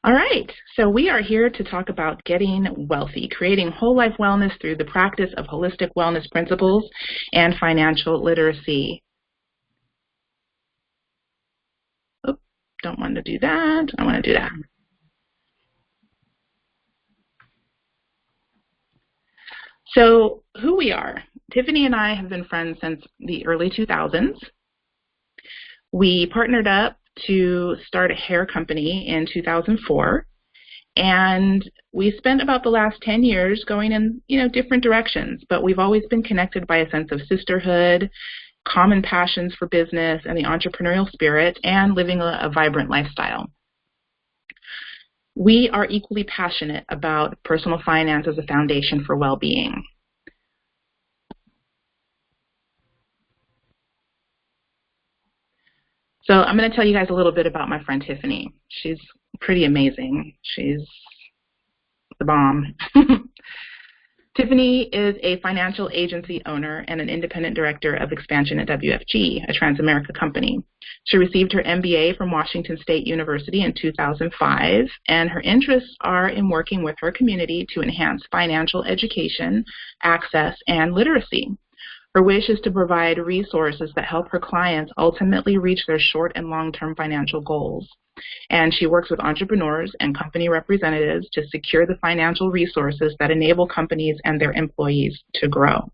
All right, so we are here to talk about getting wealthy, creating whole life wellness through the practice of holistic wellness principles and financial literacy. Oops, don't want to do that. I want to do that. So who we are. Tiffany and I have been friends since the early 2000s. We partnered up to start a hair company in 2004. And we spent about the last 10 years going in, different directions, but we've always been connected by a sense of sisterhood, common passions for business and the entrepreneurial spirit, and living a vibrant lifestyle. We are equally passionate about personal finance as a foundation for well-being. So I'm going to tell you guys a little bit about my friend Tiffany. She's pretty amazing. She's the bomb. Tiffany is a financial agency owner and an independent director of expansion at WFG, a Transamerica company. She received her MBA from Washington State University in 2005, and her interests are in working with her community to enhance financial education, access, and literacy. Her wish is to provide resources that help her clients ultimately reach their short and long-term financial goals. And she works with entrepreneurs and company representatives to secure the financial resources that enable companies and their employees to grow.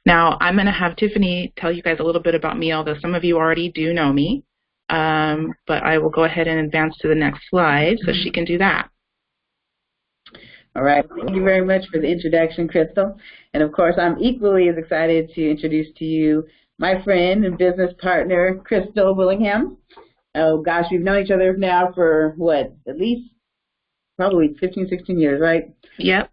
Now, I'm going to have Tiffany tell you guys a little bit about me, although some of you already do know me. But I will go ahead and advance to the next slide so she can do that. All right. Thank you very much for the introduction, Krystal. And of course, I'm equally as excited to introduce to you my friend and business partner, Krystal Willingham. Oh, gosh, we've known each other now for, at least probably 15, 16 years, right? Yep.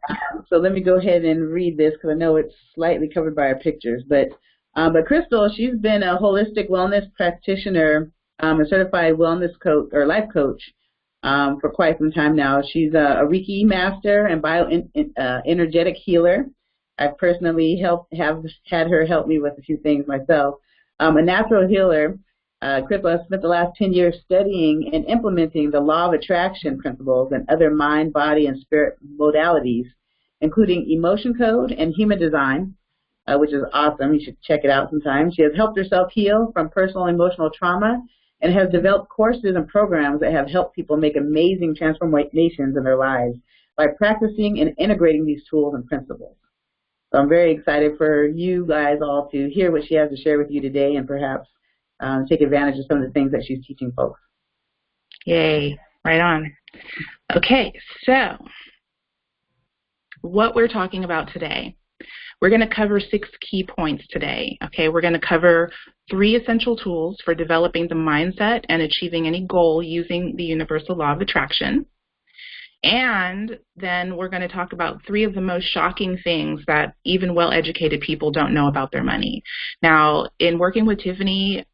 So let me go ahead and read this because I know it's slightly covered by our pictures. But Krystal, she's been a holistic wellness practitioner, a certified wellness coach or life coach for quite some time now. She's a Reiki master and bioenergetic healer. I've personally have had her help me with a few things myself. A natural healer. Krystal has spent the last 10 years studying and implementing the law of attraction principles and other mind, body, and spirit modalities, including emotion code and human design, which is awesome. You should check it out sometime. She has helped herself heal from personal emotional trauma and has developed courses and programs that have helped people make amazing transformations in their lives by practicing and integrating these tools and principles. So I'm very excited for you guys all to hear what she has to share with you today and perhaps take advantage of some of the things that she's teaching folks. Yay, right on. Okay, so what we're talking about today, we're going to cover 6 key points today. Okay, we're going to cover 3 essential tools for developing the mindset and achieving any goal using the universal law of attraction. And then we're going to talk about 3 of the most shocking things that even well-educated people don't know about their money. Now, in working with Tiffany,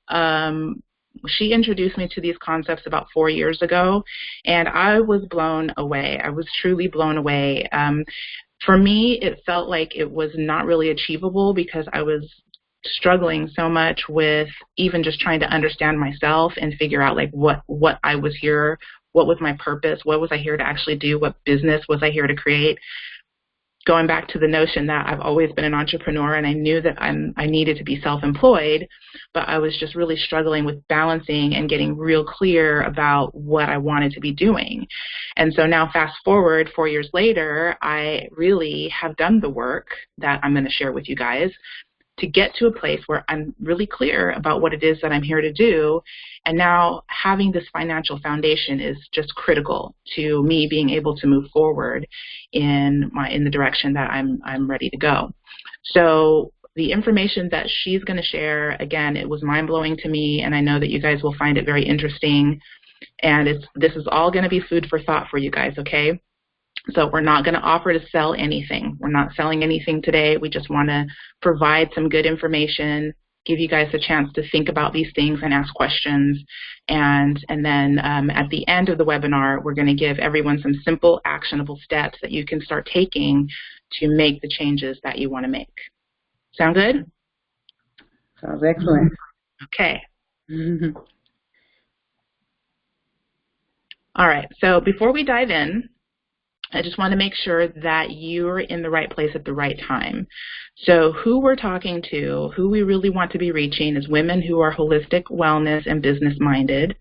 she introduced me to these concepts about 4 years ago, and I was blown away. I was truly blown away. For me, it felt like it was not really achievable because I was struggling so much with even just trying to understand myself and figure out like what I was here. What was my purpose? What was I here to actually do? What business was I here to create? Going back to the notion that I've always been an entrepreneur and I knew that I needed to be self-employed, but I was just really struggling with balancing and getting real clear about what I wanted to be doing. And so now fast forward 4 years later, I really have done the work that I'm going to share with you guys to get to a place where I'm really clear about what it is that I'm here to do. And now having this financial foundation is just critical to me being able to move forward in the direction that I'm ready to go. So the information that she's going to share, again, it was mind-blowing to me, and I know that you guys will find it very interesting. And this is all going to be food for thought for you guys, okay? So we're not going to offer to sell anything. We're not selling anything today. We just want to provide some good information, give you guys a chance to think about these things and ask questions. And then at the end of the webinar, we're going to give everyone some simple, actionable steps that you can start taking to make the changes that you want to make. Sound good? Sounds excellent. Okay. All right, so before we dive in, I just want to make sure that you're in the right place at the right time. So who we're talking to, who we really want to be reaching is women who are holistic wellness and business minded,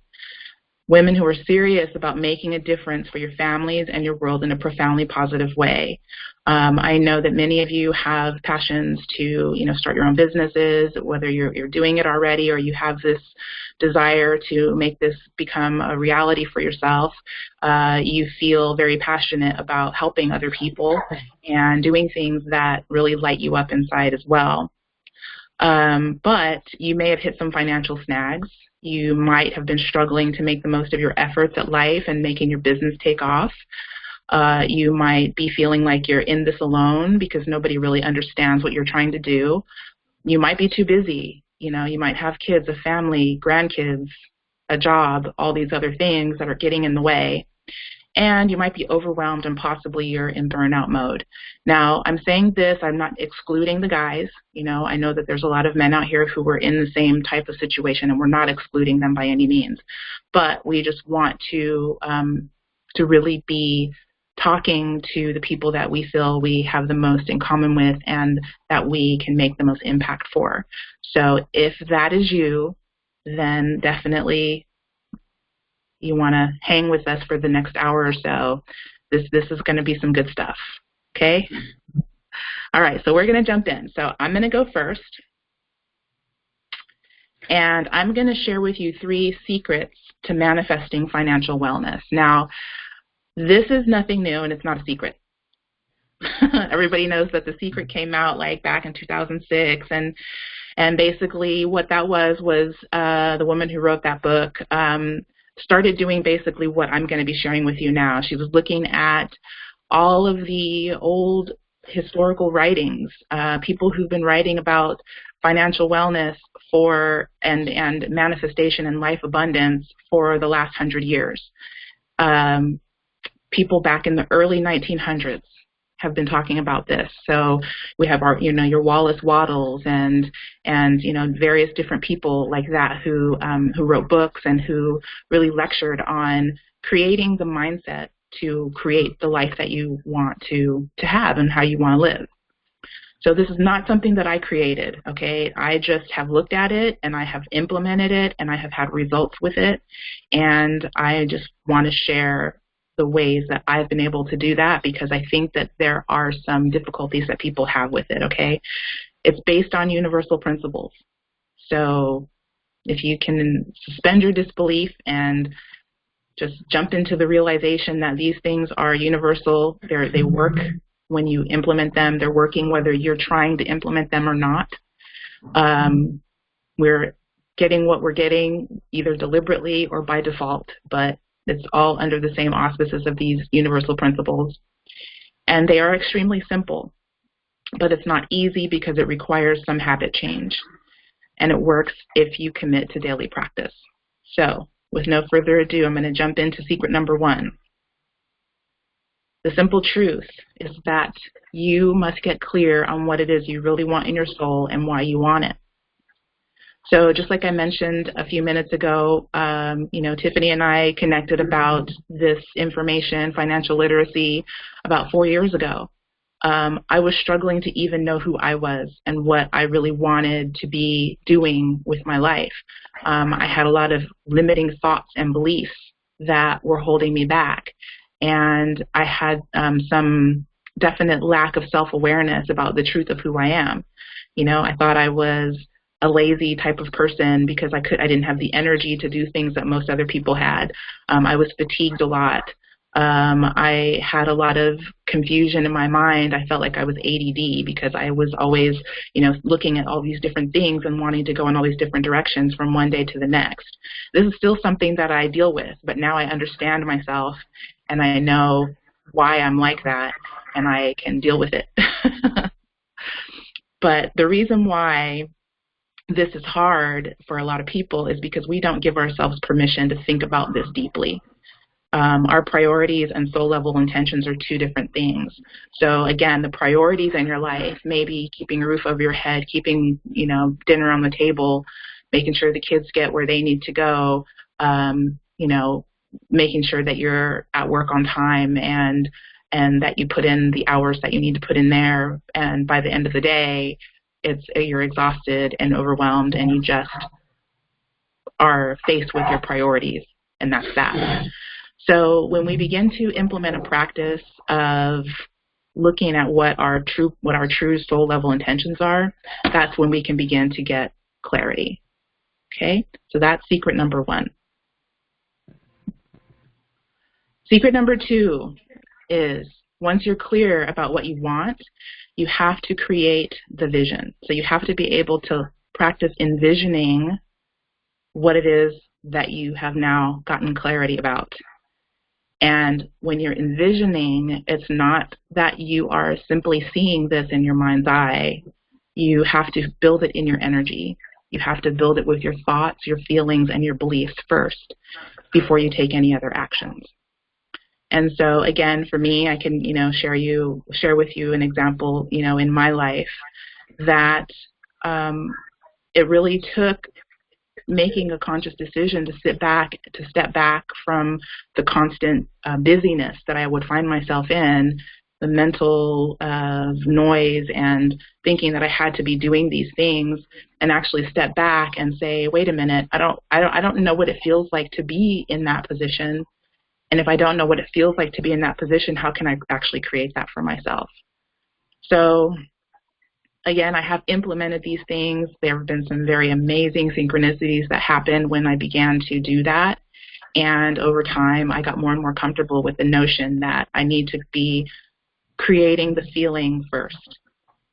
women who are serious about making a difference for your families and your world in a profoundly positive way. I know that many of you have passions to, start your own businesses, whether you're doing it already or you have this desire to make this become a reality for yourself. You feel very passionate about helping other people and doing things that really light you up inside as well. But you may have hit some financial snags. You might have been struggling to make the most of your efforts at life and making your business take off. You might be feeling like you're in this alone because nobody really understands what you're trying to do. You might be too busy. You might have kids, a family, grandkids, a job, all these other things that are getting in the way. And you might be overwhelmed and possibly you're in burnout mode. Now, I'm saying this, I'm not excluding the guys. I know that there's a lot of men out here who were in the same type of situation, and we're not excluding them by any means. But we just want to really be talking to the people that we feel we have the most in common with and that we can make the most impact for. So if that is you, then definitely you want to hang with us for the next hour or so. This is going to be some good stuff, okay? All right, so we're going to jump in. So I'm going to go first, and I'm going to share with you 3 secrets to manifesting financial wellness. Now, this is nothing new, and it's not a secret. Everybody knows that The Secret came out like back in 2006, and basically what that was the woman who wrote that book started doing basically what I'm going to be sharing with you now. She was looking at all of the old historical writings, people who've been writing about financial wellness and manifestation and life abundance for the last 100 years. People back in the early 1900s have been talking about this. So we have our, your Wallace Wattles and various different people like that who wrote books and who really lectured on creating the mindset to create the life that you want to have and how you want to live. So this is not something that I created, okay? I just have looked at it and I have implemented it and I have had results with it, and I just want to share the ways that I've been able to do that because I think that there are some difficulties that people have with it, okay? It's based on universal principles. So if you can suspend your disbelief and just jump into the realization that these things are universal, they work when you implement them, they're working whether you're trying to implement them or not. We're getting what we're getting either deliberately or by default, but it's all under the same auspices of these universal principles. And they are extremely simple, but it's not easy because it requires some habit change. And it works if you commit to daily practice. So with no further ado, I'm going to jump into secret number 1. The simple truth is that you must get clear on what it is you really want in your soul and why you want it. So just like I mentioned a few minutes ago, Tiffany and I connected about this information, financial literacy, about 4 years ago. I was struggling to even know who I was and what I really wanted to be doing with my life. I had a lot of limiting thoughts and beliefs that were holding me back. And I had some definite lack of self-awareness about the truth of who I am. I thought I was a lazy type of person because I didn't have the energy to do things that most other people had. I was fatigued a lot. I had a lot of confusion in my mind. I felt like I was ADD because I was always, looking at all these different things and wanting to go in all these different directions from one day to the next. This is still something that I deal with, but now I understand myself and I know why I'm like that and I can deal with it. But the reason why this is hard for a lot of people is because we don't give ourselves permission to think about this deeply. Our priorities and soul level intentions are 2 different things. So again, the priorities in your life, maybe keeping a roof over your head, keeping, dinner on the table, making sure the kids get where they need to go, making sure that you're at work on time and that you put in the hours that you need to put in there. And by the end of the day, you're exhausted and overwhelmed, and you just are faced with your priorities, and that's that. So when we begin to implement a practice of looking at what our true soul level intentions are, that's when we can begin to get clarity. Okay, so that's secret number 1. Secret number 2 is, once you're clear about what you want, you have to create the vision. So you have to be able to practice envisioning what it is that you have now gotten clarity about. And when you're envisioning, it's not that you are simply seeing this in your mind's eye. You have to build it in your energy. You have to build it with your thoughts, your feelings, and your beliefs first before you take any other actions. And so, again, for me, I can, share with you an example, in my life that it really took making a conscious decision to step back from the constant busyness that I would find myself in, the mental noise and thinking that I had to be doing these things, and actually step back and say, wait a minute, I don't know what it feels like to be in that position. And if I don't know what it feels like to be in that position, how can I actually create that for myself? So again, I have implemented these things. There have been some very amazing synchronicities that happened when I began to do that. And over time, I got more and more comfortable with the notion that I need to be creating the feeling first.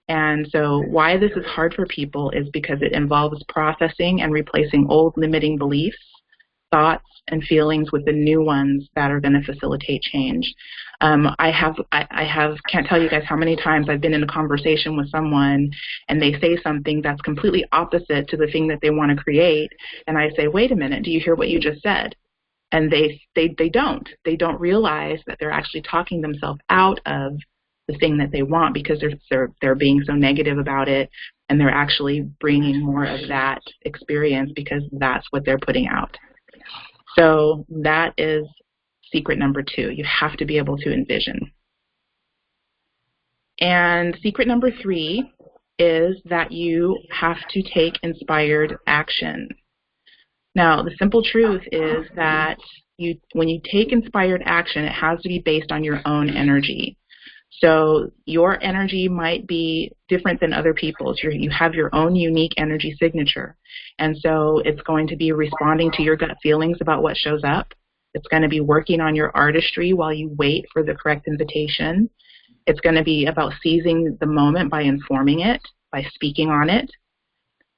And so why this is hard for people is because it involves processing and replacing old limiting beliefs, thoughts, and feelings with the new ones that are going to facilitate change. I can't tell you guys how many times I've been in a conversation with someone and they say something that's completely opposite to the thing that they want to create, and I say, wait a minute, do you hear what you just said? And they don't realize that they're actually talking themselves out of the thing that they want because they're being so negative about it, and they're actually bringing more of that experience because that's what they're putting out. So that is secret number 2. You have to be able to envision. And secret number 3 is that you have to take inspired action. Now, the simple truth is that when you take inspired action, it has to be based on your own energy. So your energy might be different than other people's. You have your own unique energy signature. And so it's going to be responding to your gut feelings about what shows up. It's going to be working on your artistry while you wait for the correct invitation. It's going to be about seizing the moment by informing it, by speaking on it,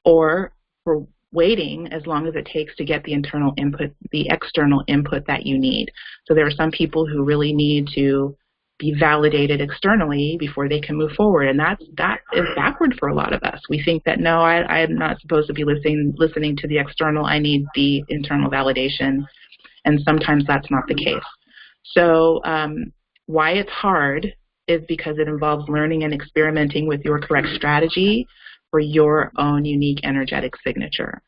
or for waiting as long as it takes to get the internal input, the external input that you need. So there are some people who really need to be validated externally before they can move forward, and that is backward for a lot of us. We think that, no, I'm not supposed to be listening to the external. I need the internal validation, and sometimes that's not the case. So why it's hard is because it involves learning and experimenting with your correct strategy for your own unique energetic signature.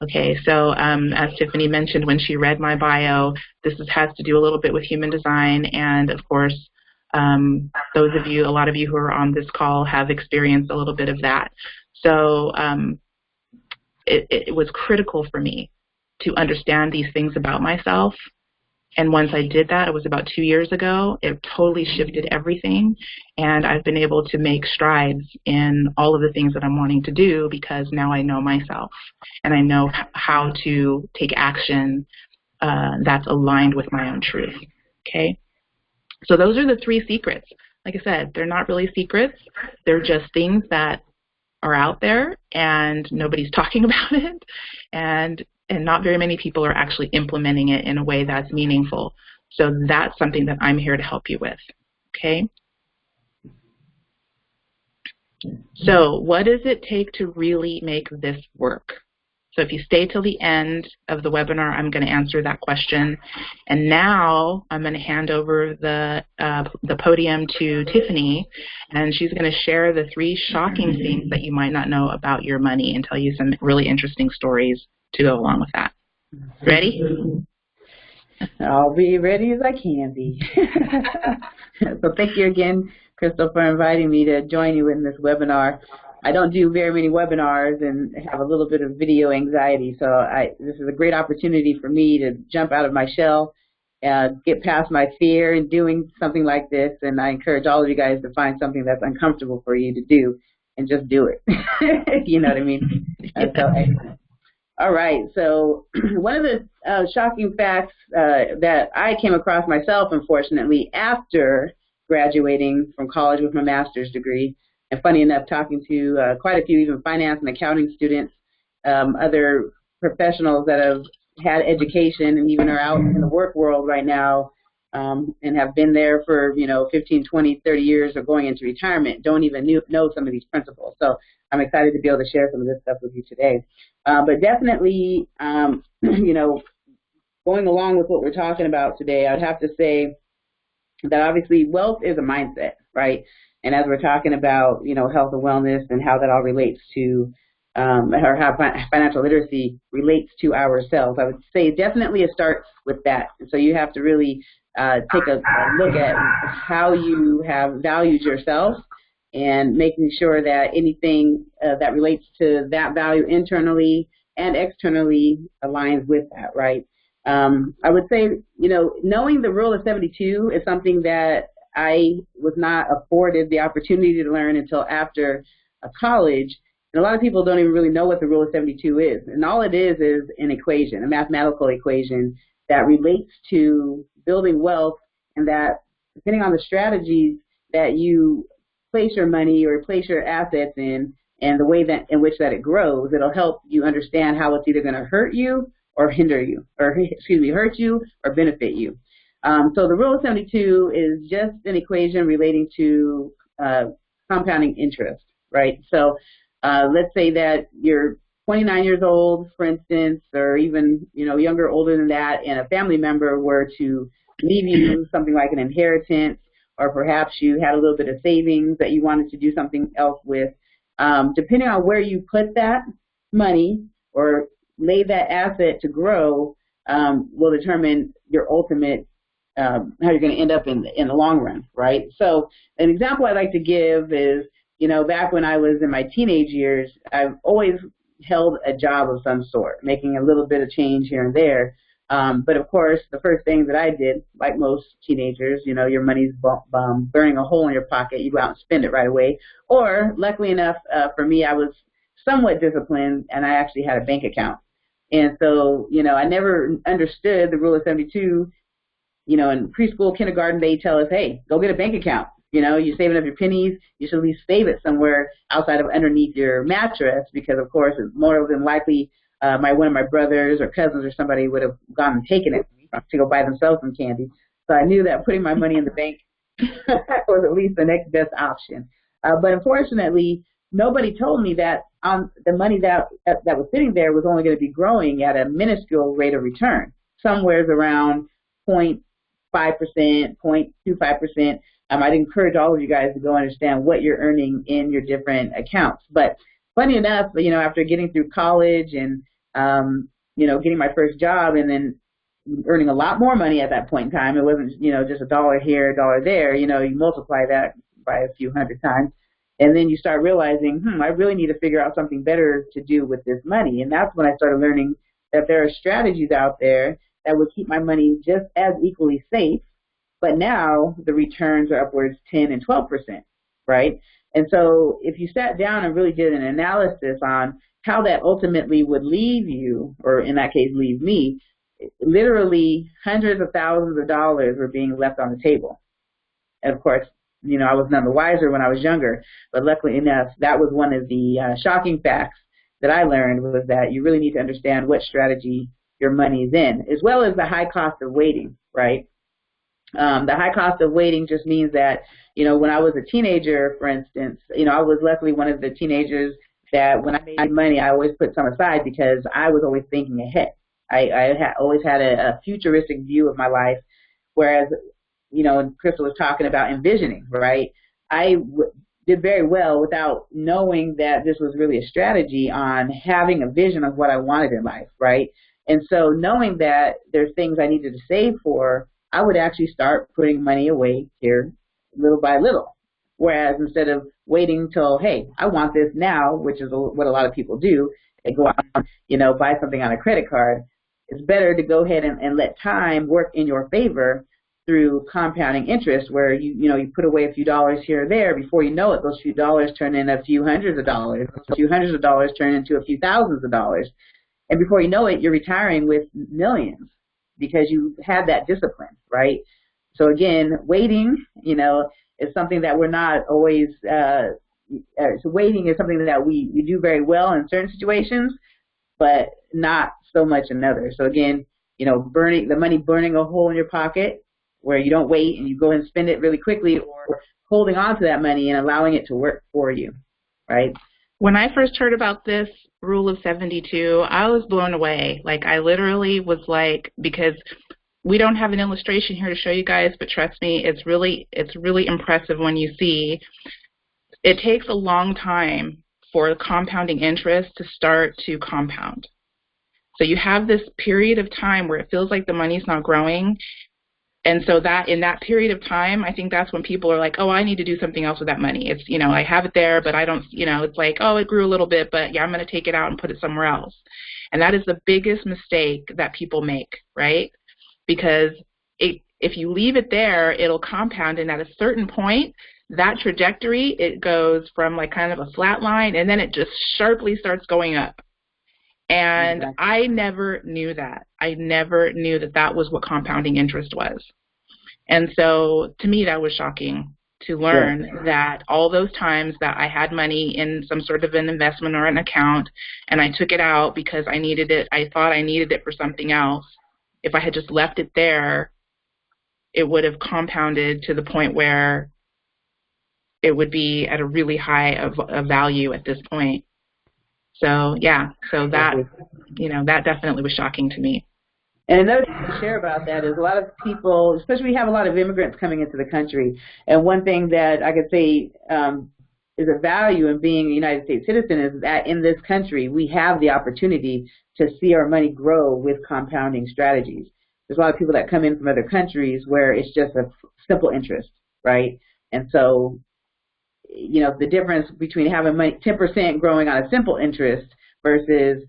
Okay, so as Tiffany mentioned when she read my bio, this has to do a little bit with human design, and of course, a lot of you who are on this call have experienced a little bit of that. So it was critical for me to understand these things about myself. And once I did that, it was about 2 years ago, it totally shifted everything. And I've been able to make strides in all of the things that I'm wanting to do because now I know myself and I know how to take action that's aligned with my own truth. Okay? So those are the 3 secrets. Like I said, they're not really secrets. They're just things that are out there and nobody's talking about it. And not very many people are actually implementing it in a way that's meaningful. So that's something that I'm here to help you with, okay? So what does it take to really make this work? So if you stay till the end of the webinar, I'm going to answer that question. And now I'm going to hand over the podium to Tiffany, and she's going to share the 3 shocking things that you might not know about your money and tell you some really interesting stories to go along with that. Ready? I'll be ready as I can be. So thank you again, Krystal, for inviting me to join you in this webinar. I don't do very many webinars and have a little bit of video anxiety, so this is a great opportunity for me to jump out of my shell, get past my fear in doing something like this, and I encourage all of you guys to find something that's uncomfortable for you to do and just do it. You know what I mean? So excellent. All right, so one of the shocking facts that I came across myself, unfortunately, after graduating from college with my master's degree, and funny enough, talking to quite a few even finance and accounting students, other professionals that have had education and even are out in the work world right now, and have been there for, 15, 20, 30 years or going into retirement, don't even know some of these principles. So I'm excited to be able to share some of this stuff with you today. But definitely, going along with what we're talking about today, I'd have to say that obviously wealth is a mindset, right? And as we're talking about, health and wellness and how that all relates to, or how financial literacy relates to ourselves, I would say definitely it starts with that. And so you have to really take a look at how you have valued yourself and making sure that anything that relates to that value internally and externally aligns with that, right? I would say, knowing the rule of 72 is something that I was not afforded the opportunity to learn until after college. And a lot of people don't even really know what the rule of 72 is. And all it is an equation, a mathematical equation that relates to building wealth, and that depending on the strategies that you place your money or place your assets in and the way that in which that it grows, it'll help you understand how it's either going to hurt you or hinder you, or hurt you or benefit you. So the rule of 72 is just an equation relating to compounding interest, right? So let's say that you're 29 years old, for instance, or even younger, older than that, and a family member were to leave you something like an inheritance, or perhaps you had a little bit of savings that you wanted to do something else with. Depending on where you put that money or lay that asset to grow, will determine your ultimate how you're going to end up in the long run, right? So an example I like to give is, back when I was in my teenage years, I've always held a job of some sort, making a little bit of change here and there. But of course, the first thing that I did, like most teenagers, your money's burning a hole in your pocket. You go out and spend it right away. Or luckily enough for me, I was somewhat disciplined, and I actually had a bank account. And so, I never understood the rule of 72. In preschool, kindergarten, they tell us, hey, go get a bank account. You're saving up your pennies. You should at least save it somewhere outside of underneath your mattress, because, of course, it's more than likely one of my brothers or cousins or somebody would have gone and taken it to go buy themselves some candy. So I knew that putting my money in the bank was at least the next best option. But unfortunately, nobody told me that the money that was sitting there was only going to be growing at a minuscule rate of return, somewhere around 0.5%, 0.25%. I'd encourage all of you guys to go understand what you're earning in your different accounts. But funny enough, after getting through college and, getting my first job and then earning a lot more money at that point in time, it wasn't, just a dollar here, a dollar there. You multiply that by a few hundred times. And then you start realizing, I really need to figure out something better to do with this money. And that's when I started learning that there are strategies out there that would keep my money just as equally safe, but now the returns are upwards 10 and 12%, right? And so if you sat down and really did an analysis on how that ultimately would leave you, or in that case, leave me, literally hundreds of thousands of dollars were being left on the table. And of course, I was none the wiser when I was younger, but luckily enough, that was one of the shocking facts that I learned, was that you really need to understand what strategy your money is in, as well as the high cost of waiting, right? The high cost of waiting just means that, when I was a teenager, for instance, I was luckily one of the teenagers that when I made money, I always put some aside because I was always thinking ahead. I always had a futuristic view of my life, whereas, and Krystal was talking about envisioning, right? I did very well without knowing that this was really a strategy on having a vision of what I wanted in life, right? And so knowing that there's things I needed to save for, I would actually start putting money away here little by little. Whereas instead of waiting till, hey, I want this now, which is what a lot of people do, they go out, buy something on a credit card. It's better to go ahead and let time work in your favor through compounding interest, where you put away a few dollars here or there. Before you know it, those few dollars turn into a few hundreds of dollars. A few hundreds of dollars turn into a few thousands of dollars. And before you know it, you're retiring with millions because you had that discipline, right? So again, waiting, is something that we're not always, so waiting is something that we do very well in certain situations, but not so much in others. So again, burning a hole in your pocket where you don't wait and you go and spend it really quickly, or holding on to that money and allowing it to work for you, right? When I first heard about this rule of 72, I was blown away. Like, I literally was like, because we don't have an illustration here to show you guys, but trust me, it's really impressive when you see. It takes a long time for compounding interest to start to compound. So you have this period of time where it feels like the money's not growing. And so that in that period of time, I think that's when people are like, oh, I need to do something else with that money. It's, I have it there, but I don't, it's like, oh, it grew a little bit, but yeah, I'm going to take it out and put it somewhere else. And that is the biggest mistake that people make, right? Because if you leave it there, it'll compound. And at a certain point, that trajectory, it goes from like kind of a flat line, and then it just sharply starts going up. And exactly. I never knew that. I never knew that that was what compounding interest was. And so to me, that was shocking to learn that all those times that I had money in some sort of an investment or an account, and I took it out because I needed it, I thought I needed it for something else. If I had just left it there, it would have compounded to the point where it would be at a really high of value at this point. So yeah, so that, that definitely was shocking to me. And another thing to share about that is a lot of people, especially we have a lot of immigrants coming into the country, and one thing that I could say is a value in being a United States citizen is that in this country we have the opportunity to see our money grow with compounding strategies. There's a lot of people that come in from other countries where it's just a simple interest, right? And so the difference between having money 10% growing on a simple interest versus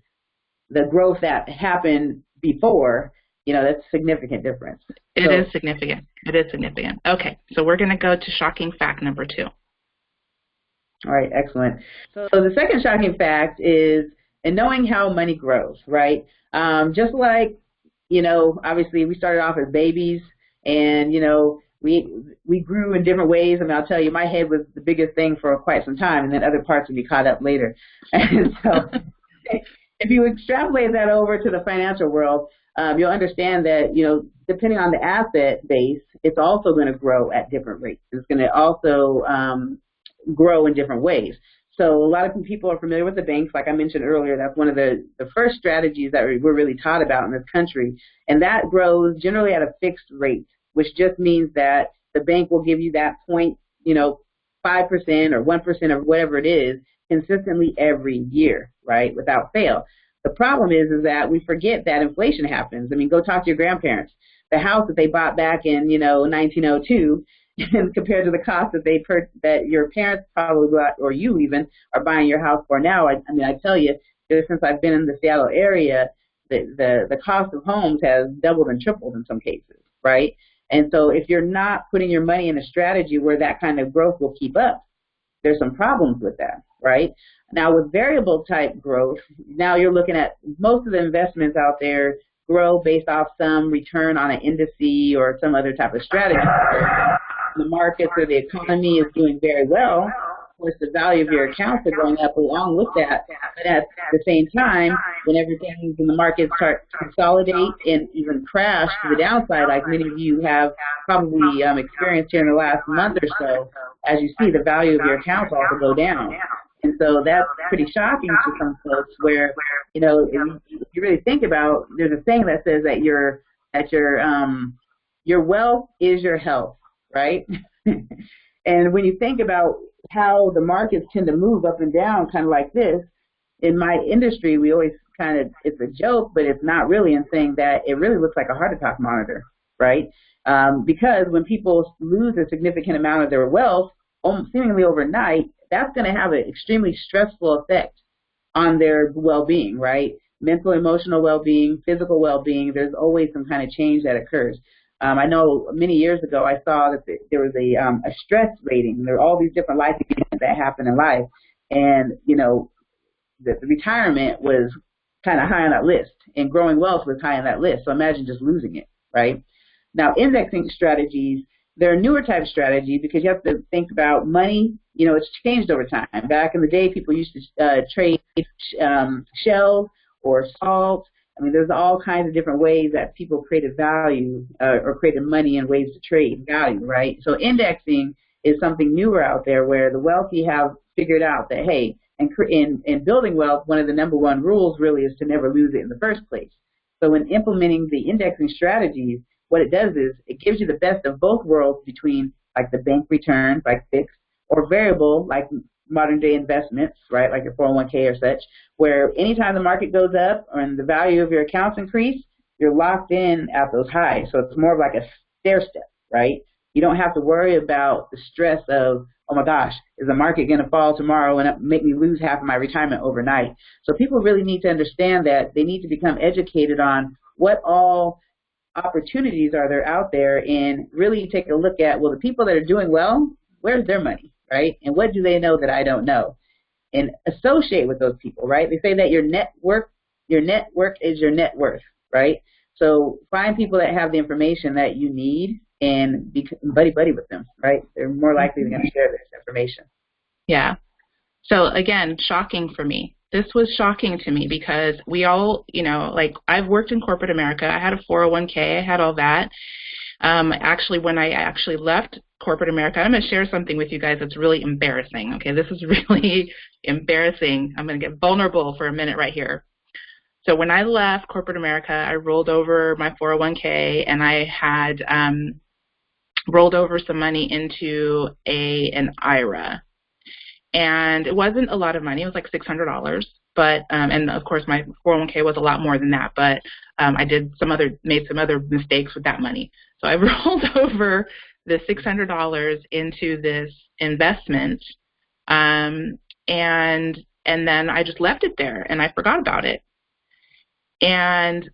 the growth that happened before, that's a significant difference. It is significant. It is significant. Okay, so we're going to go to shocking fact number 2. All right, excellent. So the second shocking fact is in knowing how money grows, right? Just like, obviously we started off as babies, and, we grew in different ways. I mean, I'll tell you, my head was the biggest thing for quite some time, and then other parts would be caught up later. And so if you extrapolate that over to the financial world, you'll understand that, depending on the asset base, it's also going to grow at different rates. It's going to also grow in different ways. So a lot of people are familiar with the banks. Like I mentioned earlier, that's one of the first strategies that we're really taught about in this country. And that grows generally at a fixed rate, which just means that the bank will give you that 5% or 1% or whatever it is consistently every year, right, without fail. The problem is that we forget that inflation happens. I mean, go talk to your grandparents. The house that they bought back in, 1902, and compared to the cost that that your parents probably got, or you even, are buying your house for now. I tell you, since I've been in the Seattle area, the cost of homes has doubled and tripled in some cases, right? And so if you're not putting your money in a strategy where that kind of growth will keep up, there's some problems with that, right? Now with variable type growth, now you're looking at most of the investments out there grow based off some return on an indice or some other type of strategy. The markets or the economy is doing very well. Of course, the value of your accounts are going up along with that. But at the same time, whenever things in the market start to consolidate and even crash to the downside, like many of you have probably experienced here in the last month or so, as you see, the value of your accounts also go down. And so that's pretty shocking to some folks where, if you really think about, there's a saying that says that your wealth is your health, right? And when you think about how the markets tend to move up and down kind of like this, in my industry, we always kind of, it's a joke, but it's not really, in saying that it really looks like a heart attack monitor, right? Because when people lose a significant amount of their wealth, seemingly overnight, that's going to have an extremely stressful effect on their well-being, right? Mental, emotional well-being, physical well-being. There's always some kind of change that occurs. I know many years ago I saw that there was a stress rating. There are all these different life events that happen in life, and the retirement was kind of high on that list, and growing wealth was high on that list. So imagine just losing it, right? Now, indexing strategies, they're a newer type of strategy because you have to think about money. It's changed over time. Back in the day, people used to trade shells or salt. I mean, there's all kinds of different ways that people created value or created money and ways to trade value, right? So indexing is something newer out there where the wealthy have figured out that, hey, in building wealth, one of the number one rules really is to never lose it in the first place. So when implementing the indexing strategies, what it does is it gives you the best of both worlds between like the bank returns, like fixed, or variable, like modern day investments, right, like your 401k or such, where anytime the market goes up and the value of your accounts increase, you're locked in at those highs. So it's more of like a stair step, right? You don't have to worry about the stress of, oh my gosh, is the market going to fall tomorrow and make me lose half of my retirement overnight? So people really need to understand that they need to become educated on what all opportunities are there out there, and really take a look at, well, the people that are doing well, where's their money, right? And what do they know that I don't know? And associate with those people, right? They say that your network is your net worth, right? So find people that have the information that you need and be buddy with them, right? They're more likely going to share this information. Yeah. So again, shocking for me. This was shocking to me because we all, like I've worked in corporate America. I had a 401k. I had all that. Actually, when I actually left corporate America, I'm going to share something with you guys that's really embarrassing. Okay, this is really embarrassing. I'm going to get vulnerable for a minute right here. So when I left corporate America, I rolled over my 401k and I had rolled over some money into an IRA. And it wasn't a lot of money. It was like $600. But and of course my 401k was a lot more than that. But I made some other mistakes with that money. So I rolled over the $600 into this investment, and then I just left it there and I forgot about it. And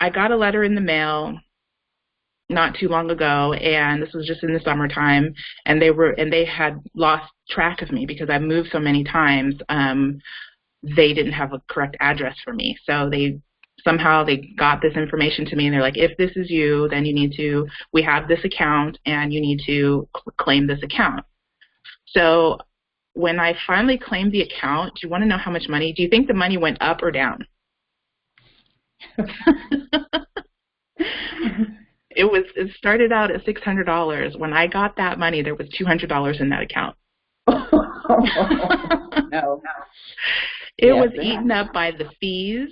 I got a letter in the mail not too long ago, and this was just in the summertime, and they had lost track of me because I moved so many times. They didn't have a correct address for me, so somehow they got this information to me, and they're like, if this is you, then we have this account and you need to claim this account. So when I finally claimed the account, do you want to know how much money? Do you think the money went up or down? It started out at $600. When I got that money, there was $200 in that account. No. It was eaten up by the fees.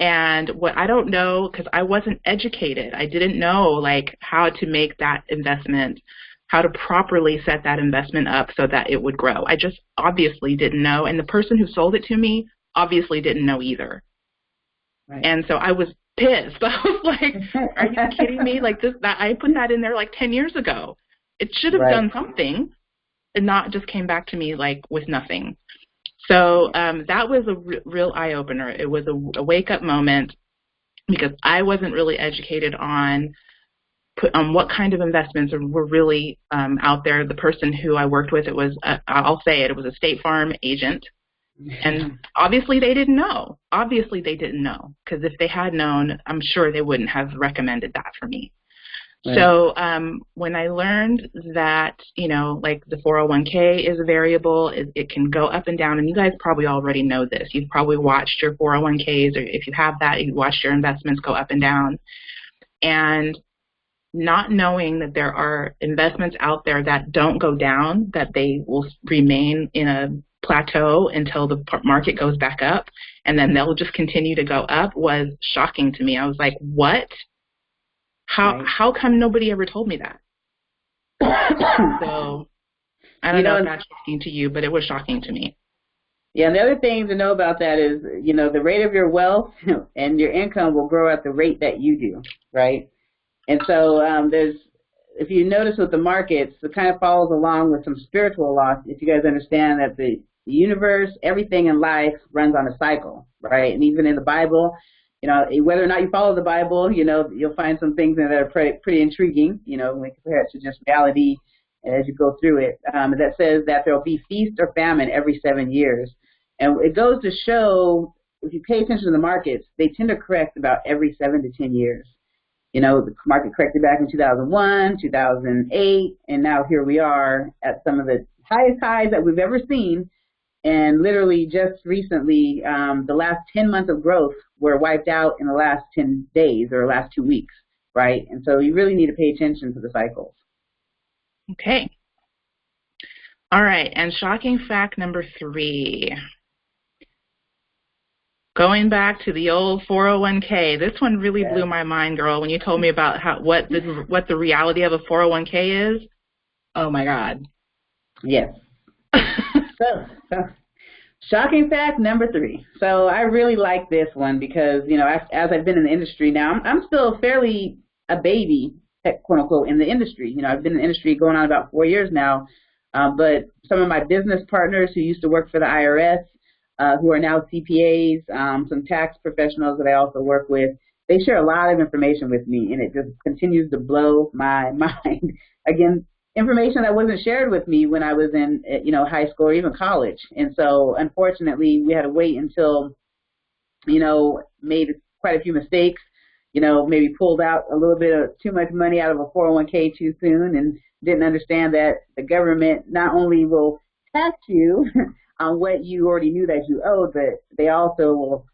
And what I don't know, because I wasn't educated. I didn't know like how to make that investment, how to properly set that investment up so that it would grow. I just obviously didn't know. And the person who sold it to me obviously didn't know either. Right. And so I was pissed. I was like, are you kidding me? Like I put that in there like 10 years ago. It should have done something and not just came back to me like with nothing. So that was a real eye-opener. It was a wake-up moment because I wasn't really educated on what kind of investments were really out there. The person who I worked with, it was a State Farm agent. And obviously they didn't know. Because if they had known, I'm sure they wouldn't have recommended that for me. Right. So when I learned that, like the 401k is a variable, it can go up and down, and you guys probably already know this. You've probably watched your 401ks, or if you have that, you've watched your investments go up and down. And not knowing that there are investments out there that don't go down, that they will remain in a plateau until the market goes back up, and then they'll just continue to go up, was shocking to me. I was like, what? How come nobody ever told me that? So I don't know if that's shocking to you, but it was shocking to me. Yeah, and the other thing to know about that is, the rate of your wealth and your income will grow at the rate that you do, right? And so if you notice with the markets, it kind of follows along with some spiritual laws. If you guys understand that the universe, everything in life runs on a cycle, right? And even in the Bible, whether or not you follow the Bible, you'll find some things that are pretty intriguing, when we compare it to just reality as you go through it. That says that there will be feast or famine every 7 years. And it goes to show, if you pay attention to the markets, they tend to correct about every 7 to 10 years. The market corrected back in 2001, 2008, and now here we are at some of the highest highs that we've ever seen. And literally just recently, the last 10 months of growth were wiped out in the last 10 days or last 2 weeks, right? And so you really need to pay attention to the cycles. Okay. All right, and shocking fact number 3. Going back to the old 401k, this one really blew my mind, girl, when you told me about what the reality of a 401k is. Oh, my God. Yes. So, shocking fact number 3. So I really like this one because, as I've been in the industry now, I'm still fairly a baby, quote unquote, in the industry. I've been in the industry going on about 4 years now, but some of my business partners who used to work for the IRS, who are now CPAs, some tax professionals that I also work with, they share a lot of information with me, and it just continues to blow my mind. Again, information that wasn't shared with me when I was in, high school or even college. And so, unfortunately, we had to wait until, made quite a few mistakes, maybe pulled out a little bit of too much money out of a 401k too soon and didn't understand that the government not only will tax you on what you already knew that you owed, but they also will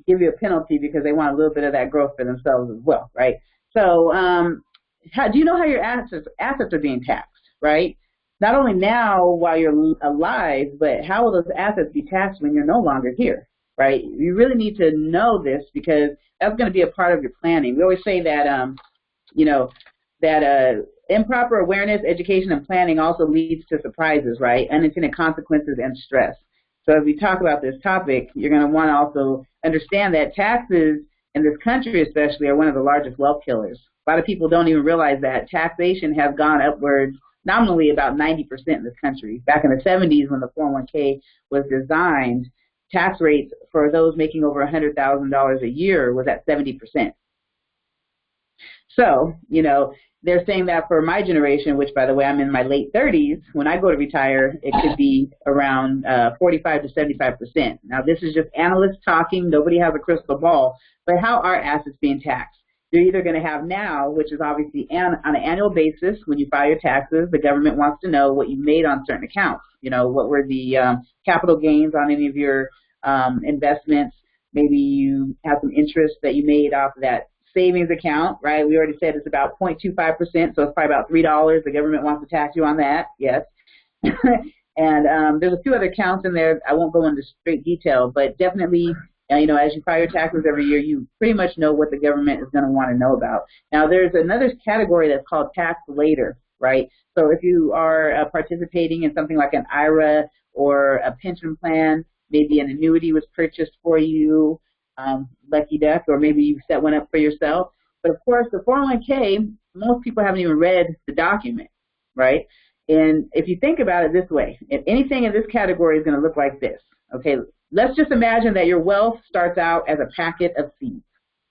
give you a penalty because they want a little bit of that growth for themselves as well, right? So do you know how your assets are being taxed, right? Not only now while you're alive, but how will those assets be taxed when you're no longer here, right? You really need to know this because that's going to be a part of your planning. We always say that, improper awareness, education, and planning also leads to surprises, right? Unintended consequences and stress. So as we talk about this topic, you're going to want to also understand that taxes in this country especially are one of the largest wealth killers. A lot of people don't even realize that taxation has gone upwards nominally about 90% in this country. Back in the 70s when the 401k was designed, tax rates for those making over $100,000 a year was at 70%. So, they're saying that for my generation, which, by the way, I'm in my late 30s, when I go to retire, it could be around 45 to 75%. Now, this is just analysts talking. Nobody has a crystal ball. But how are assets being taxed? You're either going to have now, which is obviously on an annual basis. When you file your taxes, the government wants to know what you made on certain accounts. What were the capital gains on any of your investments. Maybe you have some interest that you made off of that savings account, right? We already said it's about 0.25%, so it's probably about $3. The government wants to tax you on that, yes. And there's a few other accounts in there. I won't go into straight detail, but definitely, as you file your taxes every year, you pretty much know what the government is going to want to know about. Now, there's another category that's called tax later, right? So if you are participating in something like an IRA or a pension plan, maybe an annuity was purchased for you, lucky duck, or maybe you set one up for yourself. But of course, the 401k, most people haven't even read the document, right? And if you think about it this way, if anything in this category is going to look like this, okay? Let's just imagine that your wealth starts out as a packet of seeds,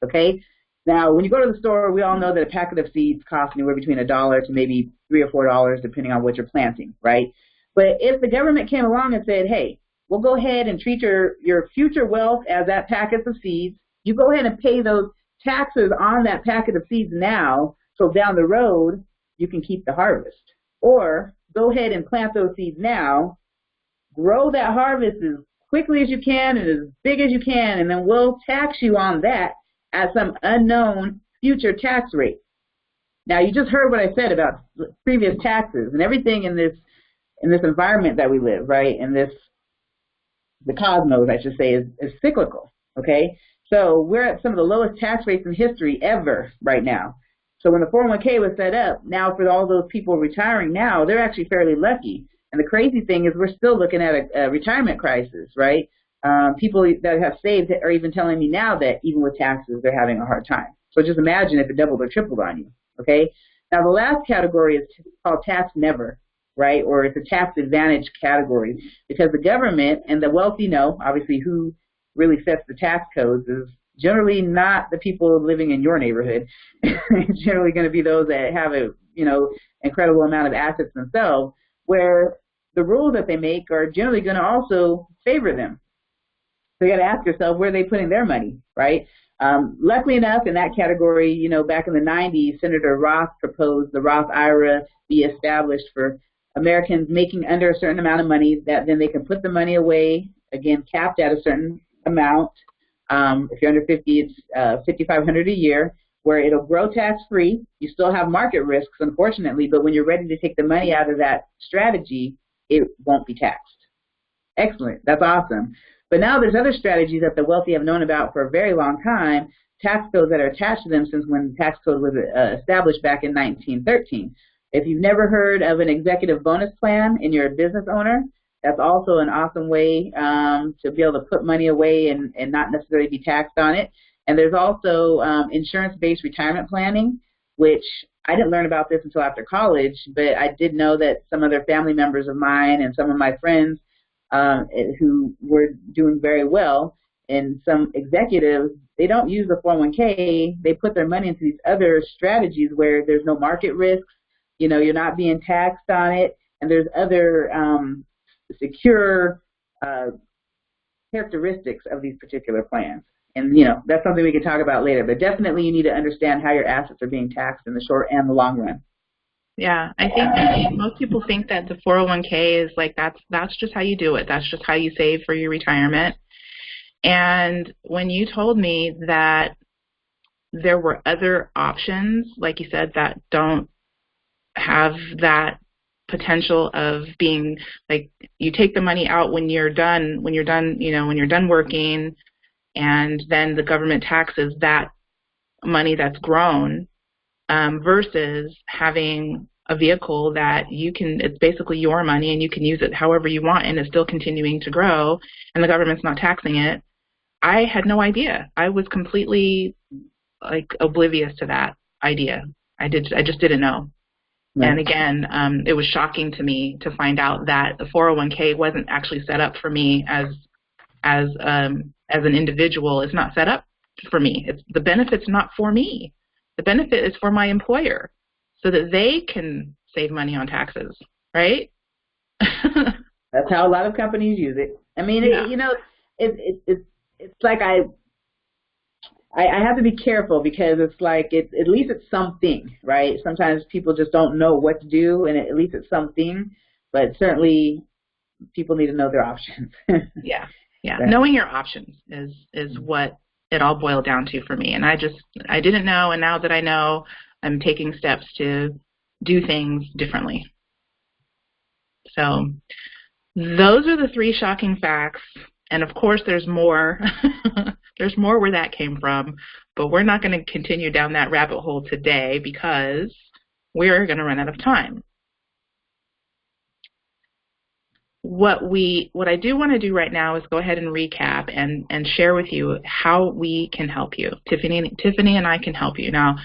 okay? Now, when you go to the store, we all know that a packet of seeds costs anywhere between $1 to maybe $3 or $4, depending on what you're planting, right? But if the government came along and said, hey, we'll go ahead and treat your future wealth as that packet of seeds. You go ahead and pay those taxes on that packet of seeds now, so down the road, you can keep the harvest. Or go ahead and plant those seeds now, grow that harvest as quickly as you can and as big as you can, and then we'll tax you on that at some unknown future tax rate. Now, you just heard what I said about previous taxes and everything in this environment that we live, right? The cosmos, I should say, is cyclical, okay? So we're at some of the lowest tax rates in history ever right now. So when the 401k was set up, now for all those people retiring now, they're actually fairly lucky And the crazy thing is we're still looking at a retirement crisis, right? People that have saved are even telling me now that even with taxes, they're having a hard time. So just imagine if it doubled or tripled on you, okay? Now, the last category is called tax never, right? Or it's a tax advantage category because the government and the wealthy know, obviously, who really sets the tax codes is generally not the people living in your neighborhood. It's generally going to be those that have a, incredible amount of assets themselves, where the rules that they make are generally going to also favor them. So you got to ask yourself, where are they putting their money, right? Luckily enough, in that category, back in the 90s, Senator Roth proposed the Roth IRA be established for Americans making under a certain amount of money, that then they can put the money away, again, capped at a certain amount. If you're under 50, it's $5,500 a year, where it'll grow tax-free. You still have market risks, unfortunately, but when you're ready to take the money out of that strategy, it won't be taxed. Excellent. That's awesome. But now there's other strategies that the wealthy have known about for a very long time, tax codes that are attached to them since when the tax code was established back in 1913. If you've never heard of an executive bonus plan and you're a business owner, that's also an awesome way to be able to put money away and not necessarily be taxed on it. And there's also insurance-based retirement planning, which I didn't learn about this until after college, but I did know that some other family members of mine and some of my friends who were doing very well, and some executives, they don't use the 401k. They put their money into these other strategies where there's no market risks. You're not being taxed on it, and there's other secure characteristics of these particular plans. And, that's something we can talk about later. But definitely you need to understand how your assets are being taxed in the short and the long run. Yeah, I think most people think that the 401k is like that's just how you do it. That's just how you save for your retirement. And when you told me that there were other options, like you said, that don't have that potential of being like you take the money out when you're done working, and then the government taxes that money that's grown, versus having a vehicle that it's basically your money and you can use it however you want and it's still continuing to grow and the government's not taxing it. I had no idea. I was completely oblivious to that idea. I just didn't know. Right. And again, it was shocking to me to find out that the 401k wasn't actually set up for me as an individual. It's not set up for me. The benefit's not for me. The benefit is for my employer so that they can save money on taxes, right? That's how a lot of companies use it. I mean, yeah. It's like I have to be careful because it's like at least it's something, right? Sometimes people just don't know what to do, and at least it's something. But certainly, people need to know their options. Yeah. Knowing your options is what it all boiled down to for me. And I didn't know, and now that I know, I'm taking steps to do things differently. So those are the 3 shocking facts. And of course, there's more. There's more where that came from, but we're not going to continue down that rabbit hole today because we're going to run out of time. What I do want to do right now is go ahead and recap and share with you how we can help you. Tiffany and I can help you. Now,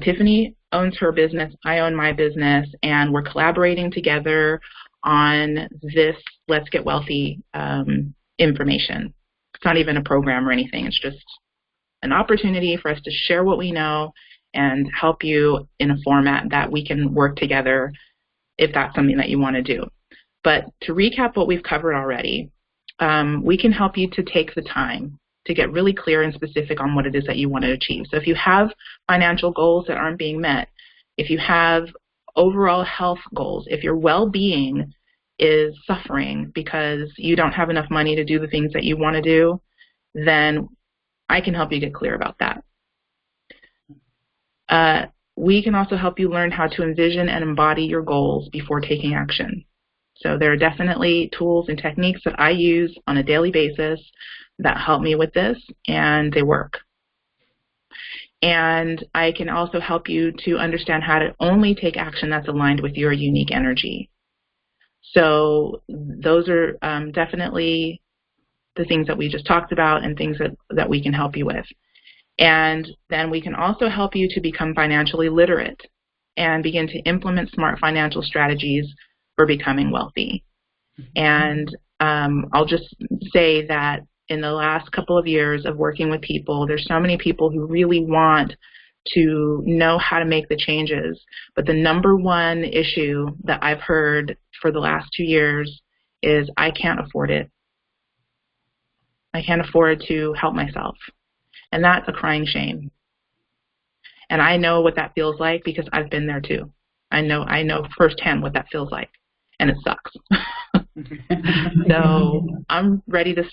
Tiffany owns her business, I own my business, and we're collaborating together on this Let's Get Wealthy information. It's not even a program or anything. It's just an opportunity for us to share what we know and help you in a format that we can work together if that's something that you want to do. But to recap what we've covered already, we can help you to take the time to get really clear and specific on what it is that you want to achieve. So if you have financial goals that aren't being met, if you have overall health goals, if your well-being is suffering because you don't have enough money to do the things that you want to do, then I can help you get clear about that. We can also help you learn how to envision and embody your goals before taking action. So there are definitely tools and techniques that I use on a daily basis that help me with this, and they work. And I can also help you to understand how to only take action that's aligned with your unique energy. So those are definitely the things that we just talked about and things that we can help you with. And then we can also help you to become financially literate and begin to implement smart financial strategies for becoming wealthy. And I'll just say that in the last couple of years of working with people, there's so many people who really want to know how to make the changes. But the number one issue that I've heard for the last 2 years is I can't afford it. I can't afford to help myself. And that's a crying shame. And I know what that feels like because I've been there too. I know firsthand what that feels like, and it sucks. So I'm ready to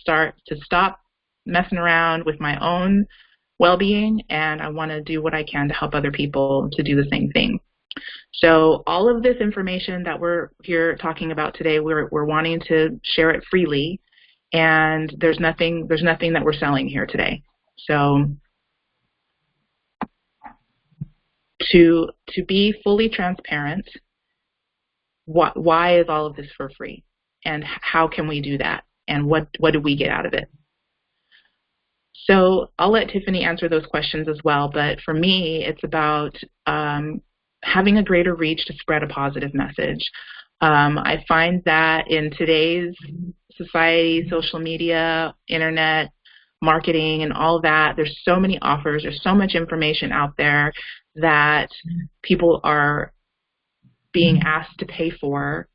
stop messing around with my own well-being, and I want to do what I can to help other people to do the same thing. So all of this information that we're here talking about today, we're wanting to share it freely, and there's nothing that we're selling here today. So to be fully transparent, why is all of this for free? And how can we do that? And what do we get out of it? So I'll let Tiffany answer those questions as well. But for me, it's about having a greater reach to spread a positive message. I find that in today's society, social media, internet, marketing, and all that, there's so many offers, there's so much information out there that people are being asked to pay for,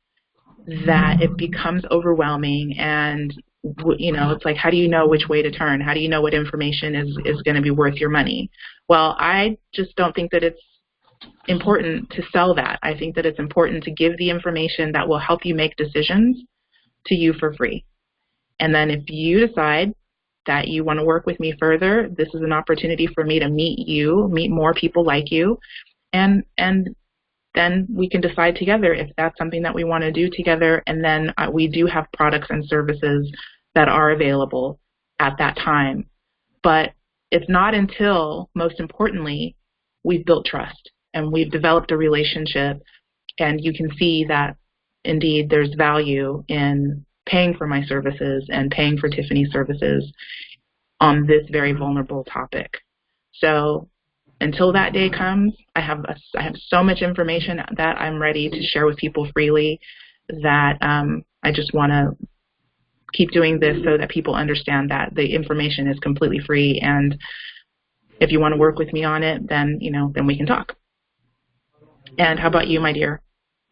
that it becomes overwhelming. And it's like, how do you know which way to turn? How do you know what information is going to be worth your money? Well, I just don't think that it's important to sell that. I think that it's important to give the information that will help you make decisions to you for free. And then if you decide that you want to work with me further, this is an opportunity for me to meet more people like you, and then we can decide together if that's something that we want to do together. And then we do have products and services that are available at that time. But it's not until, most importantly, we've built trust and we've developed a relationship, and you can see that indeed there's value in paying for my services and paying for Tiffany's services on this very vulnerable topic. So until that day comes, I have so much information that I'm ready to share with people freely, that I just want to keep doing this so that people understand that the information is completely free. And if you want to work with me on it, then we can talk. And how about you, my dear?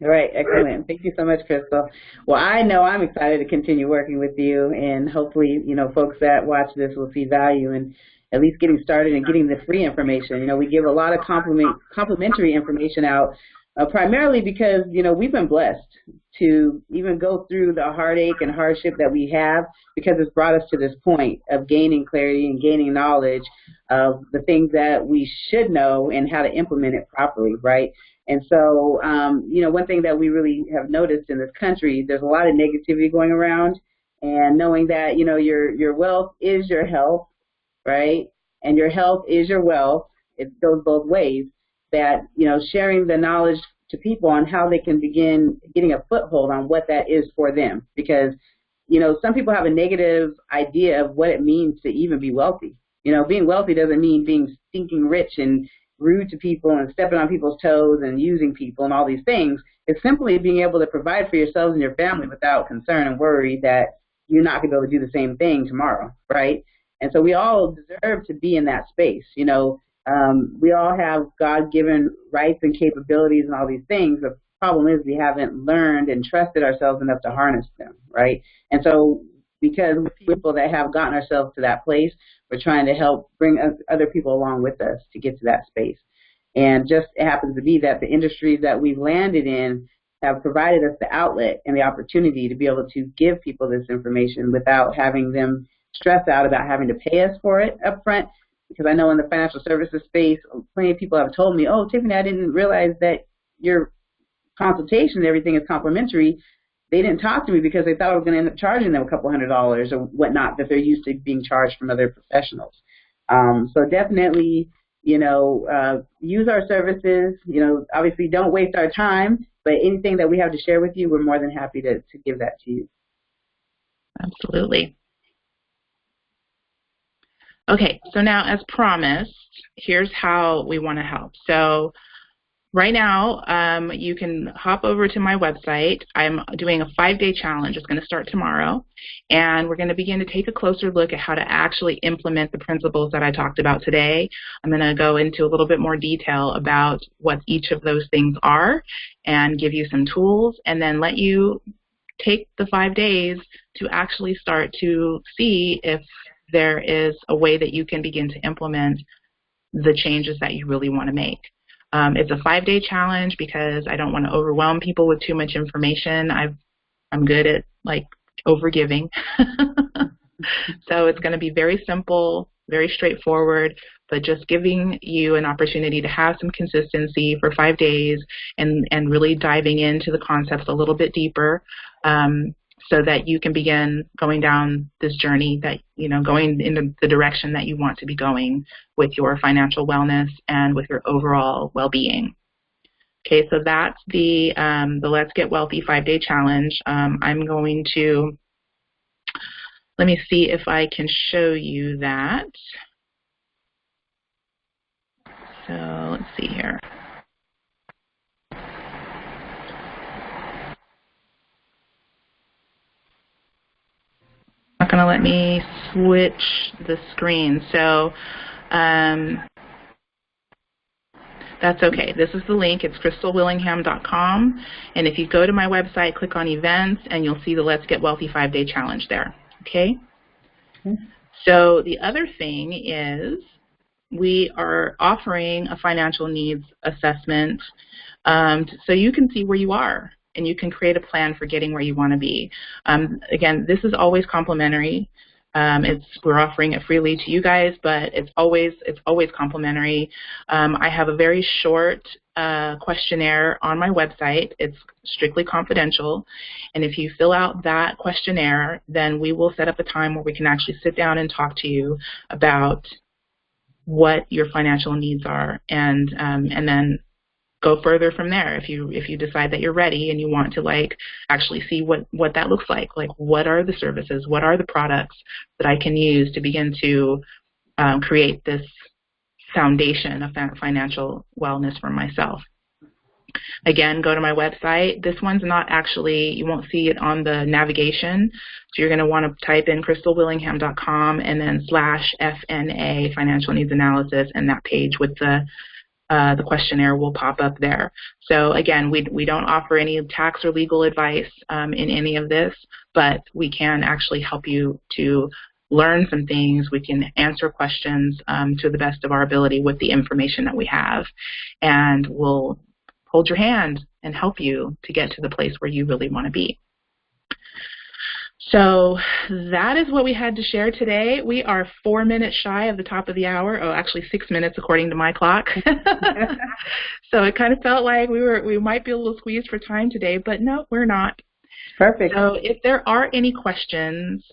All right, excellent. Thank you so much, Krystal. Well, I know I'm excited to continue working with you, and hopefully, folks that watch this will see value in at least getting started and getting the free information. We give a lot of complimentary information out, primarily because, we've been blessed to even go through the heartache and hardship that we have, because it's brought us to this point of gaining clarity and gaining knowledge of the things that we should know and how to implement it properly, right? And so, one thing that we really have noticed in this country, there's a lot of negativity going around, and knowing that, your wealth is your health, right? And your health is your wealth. It goes both ways. That, sharing the knowledge to people on how they can begin getting a foothold on what that is for them. Because, some people have a negative idea of what it means to even be wealthy. Being wealthy doesn't mean being stinking rich and rude to people and stepping on people's toes and using people and all these things. It's simply being able to provide for yourselves and your family without concern and worry that you're not going to be able to do the same thing tomorrow, right? And so we all deserve to be in that space. We all have God-given rights and capabilities and all these things. The problem is we haven't learned and trusted ourselves enough to harness them, right? And so because we're people that have gotten ourselves to that place, we're trying to help bring other people along with us to get to that space. And just it happens to be that the industries that we've landed in have provided us the outlet and the opportunity to be able to give people this information without having them stress out about having to pay us for it up front. Because I know in the financial services space, plenty of people have told me, oh, Tiffany, I didn't realize that your consultation and everything is complimentary. They didn't talk to me because they thought I was going to end up charging them a couple $100s or whatnot that they're used to being charged from other professionals. So definitely, use our services. Obviously don't waste our time. But anything that we have to share with you, we're more than happy to give that to you. Absolutely. Okay, so now as promised, here's how we want to help. So right now, you can hop over to my website. I'm doing a 5-day challenge. It's going to start tomorrow, and we're going to begin to take a closer look at how to actually implement the principles that I talked about today. I'm going to go into a little bit more detail about what each of those things are and give you some tools, and then let you take the 5 days to actually start to see if there is a way that you can begin to implement the changes that you really want to make. It's a 5-day challenge because I don't want to overwhelm people with too much information. I'm good at like overgiving. So it's going to be very simple, very straightforward, but just giving you an opportunity to have some consistency for 5 days and really diving into the concepts a little bit deeper, so that you can begin going down this journey that, going in the direction that you want to be going with your financial wellness and with your overall well-being. Okay, so that's the Let's Get Wealthy 5-Day Challenge. I'm going to, let me see if I can show you that. So let's see here. Not going to let me switch the screen, so that's okay. This is the link. It's krystalwillingham.com, and if you go to my website, click on events, and you'll see the Let's Get Wealthy 5-Day Challenge there. Okay? So the other thing is we are offering a financial needs assessment, so you can see where you are and you can create a plan for getting where you want to be. Again, this is always complimentary. We're offering it freely to you guys, but it's always complimentary. I have a very short questionnaire on my website. It's strictly confidential, and if you fill out that questionnaire, then we will set up a time where we can actually sit down and talk to you about what your financial needs are, and then go further from there. If you decide that you're ready and you want to actually see what that looks like what are the services, what are the products that I can use to begin to create this foundation of financial wellness for myself. Again, go to my website. This one's not actually, you won't see it on the navigation, so you're going to want to type in krystalwillingham.com and then /FNA, Financial Needs Analysis, and that page with the questionnaire will pop up there. So again, we don't offer any tax or legal advice in any of this, but we can actually help you to learn some things. We can answer questions to the best of our ability with the information that we have, and we'll hold your hand and help you to get to the place where you really want to be. So that is what we had to share today. We are 4 minutes shy of the top of the hour. Oh, actually 6 minutes according to my clock. So it kind of felt like we might be a little squeezed for time today, but no, we're not. Perfect. So if there are any questions,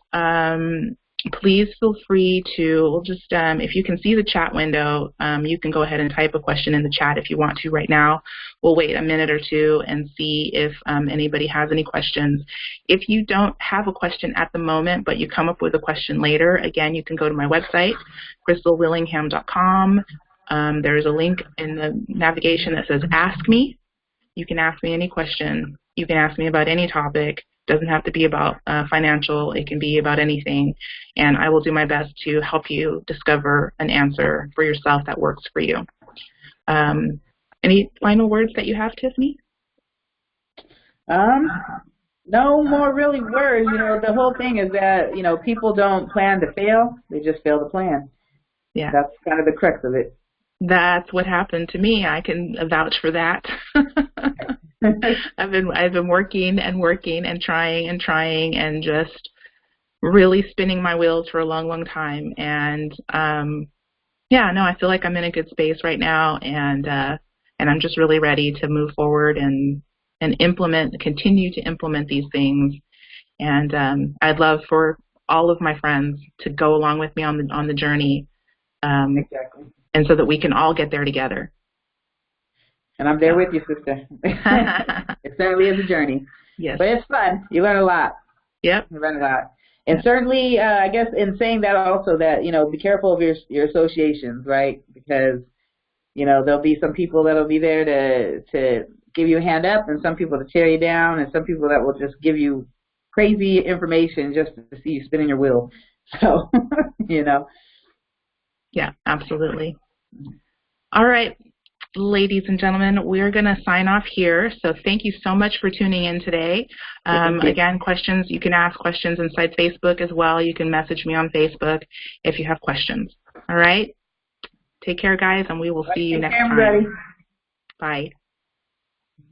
please feel free to just, if you can see the chat window, you can go ahead and type a question in the chat if you want to right now. We'll wait a minute or two and see if anybody has any questions. If you don't have a question at the moment, but you come up with a question later, again, you can go to my website, krystalwillingham.com. There's a link in the navigation that says Ask Me. You can ask me any question. You can ask me about any topic. Doesn't have to be about financial. It can be about anything, and I will do my best to help you discover an answer for yourself that works for you. Any final words that you have, Tiffany? No more really words. The whole thing is that people don't plan to fail; they just fail to plan. Yeah, that's kind of the crux of it. That's what happened to me. I can vouch for that. I've been working and trying and just really spinning my wheels for a long time. And yeah, no, I feel like I'm in a good space right now, and I'm just really ready to move forward and continue to implement these things. And I'd love for all of my friends to go along with me on the journey. Exactly. And so that we can all get there together. And I'm there with you, sister. certainly is a journey. Yes. But it's fun. You learn a lot. Yep. You learn a lot. And certainly, I guess in saying that also that, be careful of your associations, right? Because, there'll be some people that'll be there to give you a hand up and some people to tear you down and some people that will just give you crazy information just to see you spinning your wheel. So, Yeah, absolutely. All right, ladies and gentlemen, we're going to sign off here. So thank you so much for tuning in today. Again, questions, you can ask questions inside Facebook as well. You can message me on Facebook if you have questions. All right? Take care, guys, and we will see you next time. Bye.